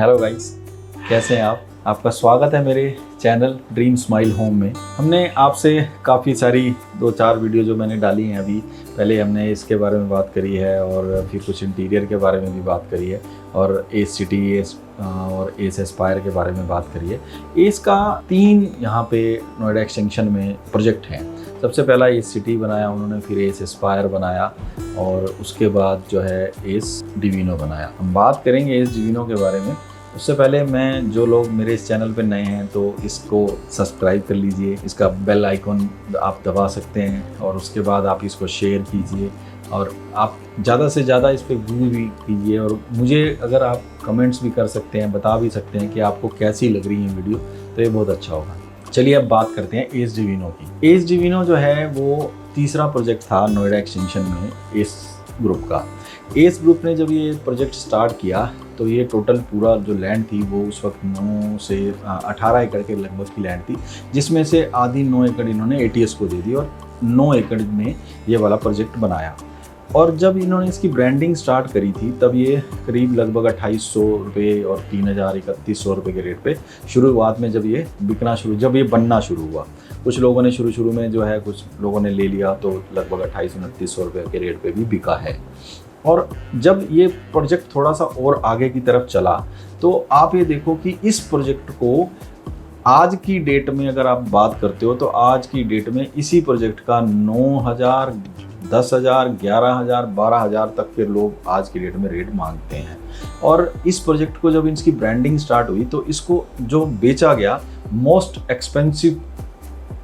Hello guys, कैसे हैं आप? आपका स्वागत है मेरे चैनल ड्रीम स्माइल होम में। हमने आपसे काफ़ी सारी 2-4 वीडियो जो मैंने डाली हैं अभी, पहले हमने इसके बारे में बात करी है और फिर कुछ इंटीरियर के बारे में भी बात करी है और एस सिटी और एस एस्पायर के बारे में बात करी है। एस का 3 यहाँ पे नोएडा एक्सटेंशन में प्रोजेक्ट हैं। सबसे पहला एस सिटी बनाया उन्होंने, फिर एस एस्पायर बनाया और उसके बाद जो है एस डिवीनो बनाया। हम बात करेंगे एस डिवीनो के बारे में। उससे पहले मैं, जो लोग मेरे इस चैनल पे नए हैं तो इसको सब्सक्राइब कर लीजिए, इसका बेल आइकॉन आप दबा सकते हैं और उसके बाद आप इसको शेयर कीजिए और आप ज़्यादा से ज़्यादा इस पर व्यू भी कीजिए और मुझे अगर आप कमेंट्स भी कर सकते हैं, बता भी सकते हैं कि आपको कैसी लग रही है वीडियो, तो ये बहुत अच्छा होगा। चलिए अब बात करते हैं एस डिवीनो की। एस डिवीनो जो है वो तीसरा प्रोजेक्ट था नोएडा एक्सटेंशन में एस ग्रुप का। एस ग्रुप ने जब ये प्रोजेक्ट स्टार्ट किया तो ये टोटल पूरा जो लैंड थी वो उस वक्त 9 से 18 एकड़ के लगभग की लैंड थी, जिसमें से आधी 9 एकड़ इन्होंने एटीएस को दे दी और 9 एकड़ में ये वाला प्रोजेक्ट बनाया। और जब इन्होंने इसकी ब्रांडिंग स्टार्ट करी थी तब ये करीब लगभग 2800 रुपये और 3000-3100 रुपये के रेट पे शुरुआत में जब ये बिकना जब ये बनना शुरू हुआ। कुछ लोगों ने शुरू में जो है, कुछ लोगों ने ले लिया तो लगभग 2800-2900 रुपये के रेट पे भी बिका है। और जब ये प्रोजेक्ट थोड़ा सा और आगे की तरफ चला तो आप ये देखो कि इस प्रोजेक्ट को आज की डेट में अगर आप बात करते हो तो आज की डेट में इसी प्रोजेक्ट का 9000, 10,000, 11,000, 12,000 तक के लोग आज की डेट में रेट मांगते हैं। और इस प्रोजेक्ट को जब इसकी ब्रांडिंग स्टार्ट हुई तो इसको जो बेचा गया most expensive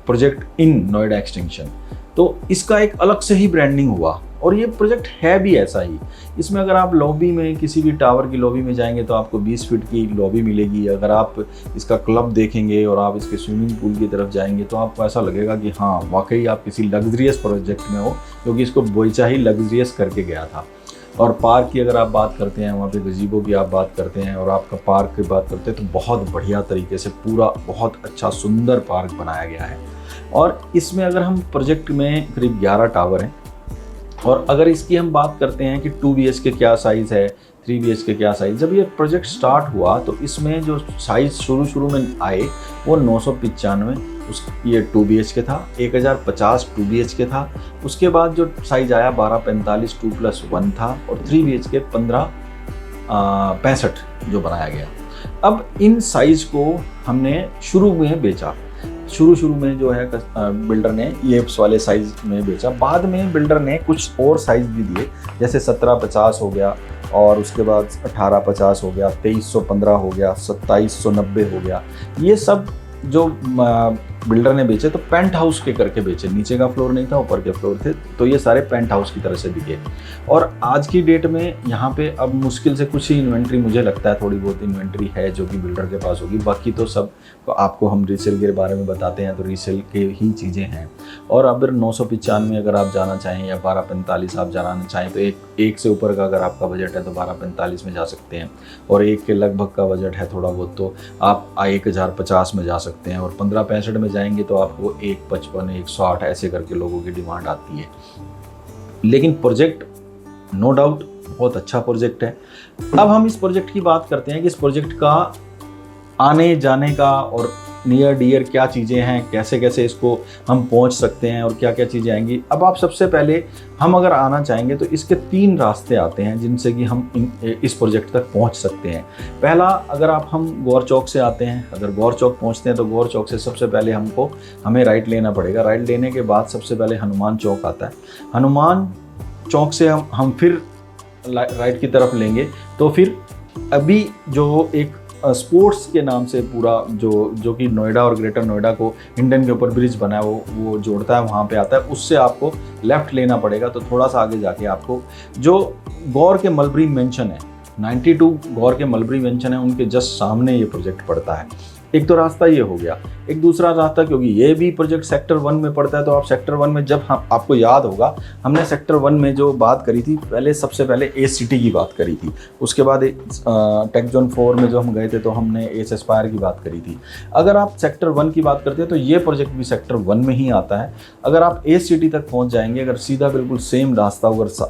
project in Noida extension, तो इसका एक अलग से ही ब्रांडिंग हुआ। और ये प्रोजेक्ट है भी ऐसा ही। इसमें अगर आप लॉबी में, किसी भी टावर की लॉबी में जाएंगे तो आपको 20 फीट की लॉबी मिलेगी। अगर आप इसका क्लब देखेंगे और आप इसके स्विमिंग पूल की तरफ जाएंगे तो आपको ऐसा लगेगा कि हाँ, वाकई आप किसी लग्जरियस प्रोजेक्ट में हो, क्योंकि इसको बोईचा ही लग्जरियस करके गया था। और पार्क की अगर आप बात करते हैं, वहाँ पे गजीबो की आप बात करते हैं और आपका पार्क की बात करते हैं, तो बहुत बढ़िया तरीके से पूरा बहुत अच्छा सुंदर पार्क बनाया गया है। और इसमें अगर हम प्रोजेक्ट में करीब 11 टावर हैं और अगर इसकी हम बात करते हैं कि 2 BHK क्या साइज़ है, 3 BHK क्या साइज़, जब ये प्रोजेक्ट स्टार्ट हुआ तो इसमें जो साइज़ शुरू में आए वो 995 ये 2 BHK था, 1050 2 BHK था। उसके बाद जो साइज़ आया 1245 2+1 था और 3 BHK 1565 जो बनाया गया। अब इन साइज़ को हमने शुरू में बेचा। शुरू में जो है बिल्डर ने ये वाले साइज़ में बेचा। बाद में बिल्डर ने कुछ और साइज़ भी दिए, जैसे 1750 हो गया और उसके बाद 1850 हो गया, 2315 हो गया, 2790 हो गया। ये सब जो बिल्डर ने बेचे तो पेंट हाउस के करके बेचे। नीचे का फ्लोर नहीं था, ऊपर के फ्लोर थे, तो ये सारे पेंट हाउस की तरह से बिके। और आज की डेट में यहाँ पे अब मुश्किल से कुछ ही इन्वेंट्री, मुझे लगता है थोड़ी बहुत इन्वेंट्री है जो कि बिल्डर के पास होगी। बाकी तो सब आपको हम रीसेल के बारे में बताते हैं तो रीसेल के ही चीज़ें हैं। और अगर 995 अगर आप जाना चाहें या 1245 आप जाना चाहें तो एक से ऊपर का अगर आपका बजट है तो 1245 में जा सकते हैं और एक के लगभग का बजट है थोड़ा बहुत तो आप 1050 में जा सकते हैं। और 1565 में जाएंगे तो आपको 155, 160 ऐसे करके लोगों की डिमांड आती है। लेकिन प्रोजेक्ट नो डाउट बहुत अच्छा प्रोजेक्ट है। अब हम इस प्रोजेक्ट की बात करते हैं कि इस प्रोजेक्ट का आने जाने का और नियर डियर क्या चीज़ें हैं, कैसे कैसे इसको हम पहुंच सकते हैं और क्या क्या चीज़ें आएंगी। अब आप सबसे पहले, हम अगर आना चाहेंगे तो इसके 3 रास्ते आते हैं जिनसे कि हम इस प्रोजेक्ट तक पहुंच सकते हैं। पहला, अगर हम गौर चौक से आते हैं, अगर गौर चौक पहुंचते हैं तो गौर चौक से सबसे पहले हमें राइट लेना पड़ेगा। राइट लेने के बाद सबसे पहले हनुमान चौक आता है। हनुमान चौक से हम फिर राइट की तरफ लेंगे तो फिर अभी जो एक स्पोर्ट्स के नाम से पूरा जो कि नोएडा और ग्रेटर नोएडा को हिंडन के ऊपर ब्रिज बना है वो जोड़ता है, वहाँ पे आता है। उससे आपको लेफ़्ट लेना पड़ेगा तो थोड़ा सा आगे जाके आपको जो गौर के मलबरी मेंशन है, 92 गौर के मलबरी मेंशन है, उनके जस्ट सामने ये प्रोजेक्ट पड़ता है। एक तो रास्ता ये हो गया। एक दूसरा रास्ता, क्योंकि ये भी प्रोजेक्ट सेक्टर 1 में पड़ता है, तो आप सेक्टर 1 में जब आपको याद होगा हमने सेक्टर 1 में जो बात करी थी, सबसे पहले एस सिटी की बात करी थी। उसके बाद टेक जोन 4 में जो हम गए थे तो हमने एस एस्पायर की बात करी थी। अगर आप सेक्टर 1 की बात करते हैं तो ये प्रोजेक्ट भी सेक्टर 1 में ही आता है। अगर आप एस सिटी तक पहुँच जाएंगे, अगर सीधा बिल्कुल सेम रास्ता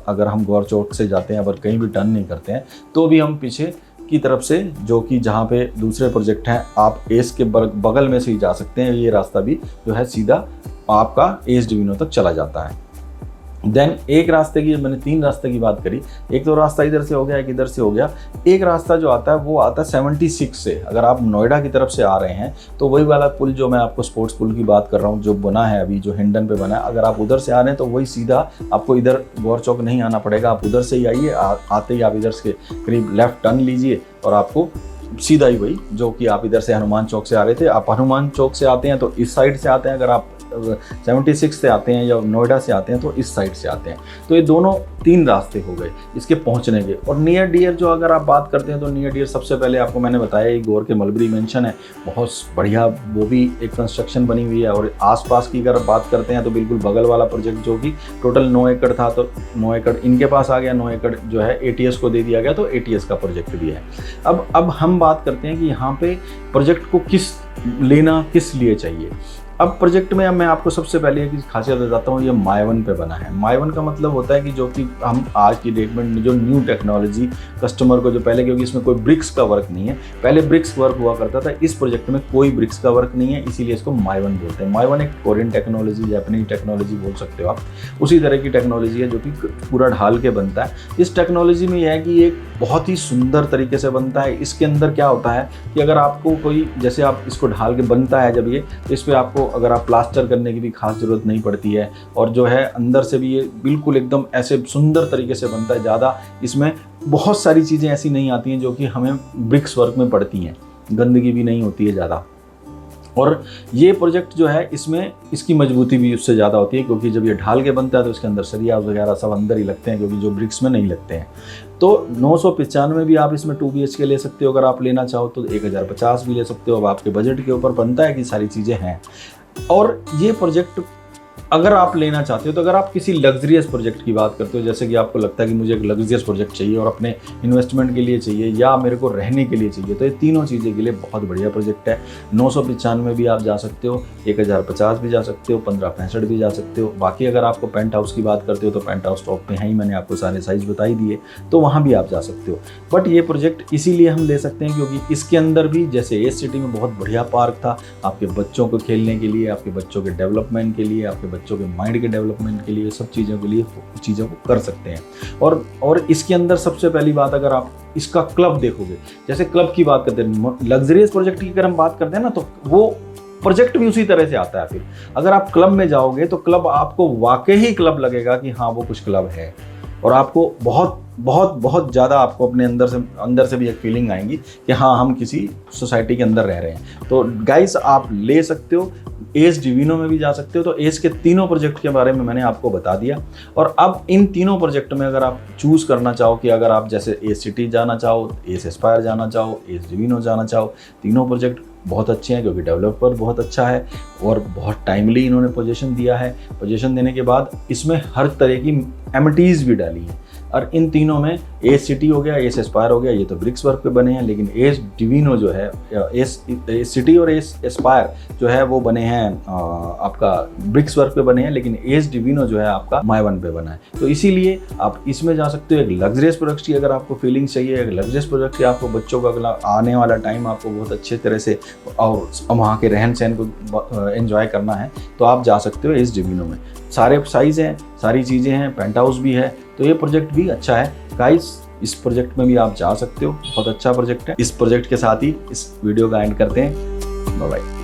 अगर हम गौर चौक से जाते हैं, अगर कहीं भी टर्न नहीं करते हैं, तो भी हम पीछे की तरफ से, जो कि जहाँ पे दूसरे प्रोजेक्ट हैं, आप एस के बगल में से ही जा सकते हैं। ये रास्ता भी जो है सीधा आपका एस डिविनो तक चला जाता है। देन एक रास्ते की, मैंने 3 रास्ते की बात करी, एक तो रास्ता इधर से हो गया, एक इधर से हो गया। एक रास्ता जो आता है वो आता है 76 से। अगर आप नोएडा की तरफ से आ रहे हैं तो वही वाला पुल जो मैं आपको स्पोर्ट्स पुल की बात कर रहा हूँ, जो बना है अभी, जो हिंडन पे बना है, अगर आप उधर से आ रहे हैं तो वही सीधा, आपको इधर गौर चौक नहीं आना पड़ेगा, आप उधर से ही आइए। आते ही आप इधर से करीब लेफ्ट टर्न लीजिए और आपको सीधा ही वही, जो कि आप इधर से हनुमान चौक से आ रहे थे, आप हनुमान चौक से आते हैं तो इस साइड से आते हैं। अगर आप 76 से आते हैं या नोएडा से आते हैं तो इस साइड से आते हैं। तो ये दोनों 3 रास्ते हो गए इसके पहुंचने के। और नियर डियर जो अगर आप बात करते हैं तो नियर डियर सबसे पहले आपको मैंने बताया एक गौर के मलबरी मेंशन है, बहुत बढ़िया, वो भी एक कंस्ट्रक्शन बनी हुई है। और आसपास की अगर बात करते हैं तो बिल्कुल बगल वाला प्रोजेक्ट जो कि टोटल 9 एकड़ था, तो 9 एकड़ इनके पास आ गया, 9 एकड़ जो है ATS को दे दिया गया, तो ATS का प्रोजेक्ट भी है। अब हम बात करते हैं कि यहाँ पे प्रोजेक्ट को किस लिए चाहिए। अब प्रोजेक्ट में मैं आपको सबसे पहले एक खासियत बताता हूँ, ये माय-वन पे बना है। माय-वन का मतलब होता है कि जो कि हम आज की डेट में जो न्यू टेक्नोलॉजी कस्टमर को, जो पहले, क्योंकि इसमें कोई ब्रिक्स का वर्क नहीं है, पहले ब्रिक्स वर्क हुआ करता था, इस प्रोजेक्ट में कोई ब्रिक्स का वर्क नहीं है, इसीलिए इसको माय-वन बोलते हैं। माय-वन एक कोरियन टेक्नोलॉजी, जापानीज टेक्नोलॉजी बोल सकते हो आप, उसी तरह की टेक्नोलॉजी है जो कि पूरा ढाल के बनता है। इस टेक्नोलॉजी में यह है कि एक बहुत ही सुंदर तरीके से बनता है। इसके अंदर क्या होता है कि अगर आपको कोई, जैसे आप इसको ढाल के बनता है जब ये, तो इस पर आपको अगर आप प्लास्टर करने की भी खास ज़रूरत नहीं पड़ती है। और जो है अंदर से भी ये बिल्कुल एकदम ऐसे सुंदर तरीके से बनता है। ज़्यादा इसमें बहुत सारी चीज़ें ऐसी नहीं आती हैं जो कि हमें ब्रिक्स वर्क में पड़ती हैं, गंदगी भी नहीं होती है ज़्यादा। और ये प्रोजेक्ट जो है इसमें इसकी मजबूती भी उससे ज़्यादा होती है, क्योंकि जब ये ढाल के बनता है तो इसके अंदर सरिया वगैरह सब अंदर ही लगते हैं, क्योंकि जो ब्रिक्स में नहीं लगते हैं। तो 995 भी आप इसमें 2 BHK ले सकते हो। अगर आप लेना चाहो तो 1050 भी ले सकते हो। अब आपके बजट के ऊपर बनता है कि सारी चीज़ें हैं। और ये प्रोजेक्ट अगर आप लेना चाहते हो, तो अगर आप किसी लग्जरियस प्रोजेक्ट की बात करते हो, जैसे कि आपको लगता है कि मुझे एक लग्जरियस प्रोजेक्ट चाहिए और अपने इन्वेस्टमेंट के लिए चाहिए या मेरे को रहने के लिए चाहिए, तो ये तीनों चीज़ें के लिए बहुत बढ़िया प्रोजेक्ट है। 995 भी आप जा सकते हो, 1050 भी जा सकते हो, 1565 भी जा सकते हो। बाकी अगर आपको पेंट हाउस की बात करते हो तो पेंट हाउस टॉप में है ही, मैंने आपको सारे साइज़ बता ही दिए, तो वहाँ भी आप जा सकते हो। बट ये प्रोजेक्ट इसीलिए हम ले सकते हैं क्योंकि इसके अंदर भी, जैसे एस सिटी में बहुत बढ़िया पार्क था, आपके बच्चों को खेलने के लिए, आपके बच्चों के डेवलपमेंट के लिए, आपके बच्चों के माइंड के डेवलपमेंट के लिए, सब चीज़ों के लिए चीज़ों को कर सकते हैं। और इसके अंदर सबसे पहली बात, अगर आप इसका क्लब देखोगे, जैसे क्लब की बात करते हैं, लग्जरियस प्रोजेक्ट की अगर हम बात करते हैं ना, तो वो प्रोजेक्ट भी उसी तरह से आता है। फिर अगर आप क्लब में जाओगे तो क्लब आपको वाकई ही क्लब लगेगा कि हाँ वो कुछ क्लब है, और आपको बहुत बहुत बहुत ज़्यादा आपको अपने अंदर से भी एक फीलिंग आएंगी कि हाँ हम किसी सोसाइटी के अंदर रह रहे हैं। तो गाइस आप ले सकते हो, एस डिविनो में भी जा सकते हो। तो एस के तीनों प्रोजेक्ट के बारे में मैंने आपको बता दिया। और अब इन तीनों प्रोजेक्ट में अगर आप चूज़ करना चाहो कि अगर आप जैसे एस सिटी जाना चाहो, एस एस्पायर जाना चाहो, एस डिविनो जाना चाहो, तीनों प्रोजेक्ट बहुत अच्छे हैं क्योंकि डेवलपर बहुत अच्छा है और बहुत टाइमली इन्होंने पोजीशन दिया है। पोजीशन देने के बाद इसमें हर तरह की एमिटीज़ भी डाली हैं। और इन तीनों में एस सिटी हो गया, एस एस्पायर हो गया, ये तो ब्रिक्स वर्क पे बने हैं, लेकिन एस डिविनो जो है, एस सिटी और एस एस्पायर जो है वो बने हैं आपका ब्रिक्स वर्क पे बने हैं, लेकिन एस डिविनो जो है आपका माय-वन पे बना है। तो इसीलिए आप इसमें जा सकते हो। एक लग्जरियस प्रोडक्ट की अगर आपको फीलिंग चाहिए, एक लग्जरियस प्रोडक्ट की आपको बच्चों का अगला आने वाला टाइम आपको बहुत अच्छे तरह से और वहाँ के रहन सहन को एंजॉय करना है, तो आप जा सकते हो एस डिविनो में। सारे साइज़ हैं, सारी चीज़ें हैं, पेंट हाउस भी है, तो ये प्रोजेक्ट भी अच्छा है गाइस। इस प्रोजेक्ट में भी आप जा सकते हो, बहुत अच्छा प्रोजेक्ट है। इस प्रोजेक्ट के साथ ही इस वीडियो का एंड करते हैं। Bye bye.